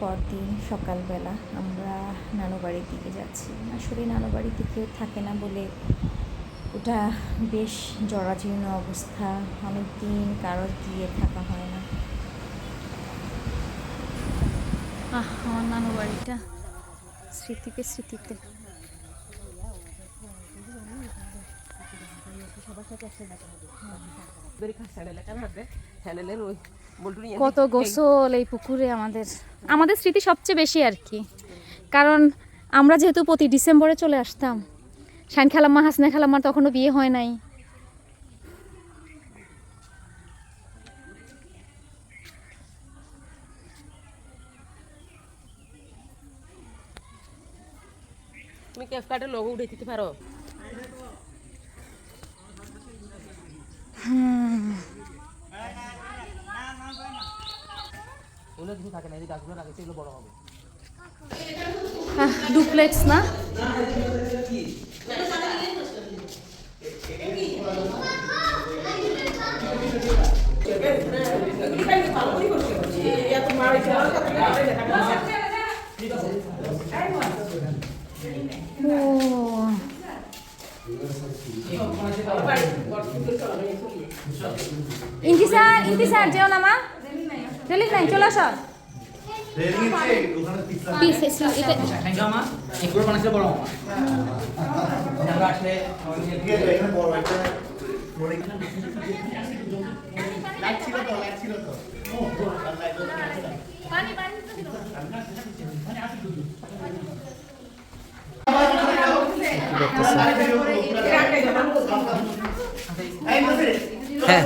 পরদিন সকালবেলা আমরা নানু বাড়ির দিকে যাচ্ছি। আসলে নানু বাড়িতে কেউ থাকে না বলে ওটা বেশ জরাজীর্ণ অবস্থা, অনেক দিন কারোর গিয়ে থাকা হয় না। আমার নানু বাড়িটা স্মৃতিতে স্মৃতিতে। কত গোসল এই পুকুরে, আমাদের স্মৃতি সবচেয়ে বেশি আর কি। কারণ আমরা যেহেতু প্রতি ডিসেম্বরে চলে আসতাম, শাইন খালাম্মা হাসনা খালাম্মার তখনও বিয়ে হয় নাই। তুমি কেফ কার্ডের লোগো উঠে দিতে পারো? ডুপ্লেক্স না? ইন্তিসার যেও না মা, রেলিং নাই, চলে আসো। হ্যাঁ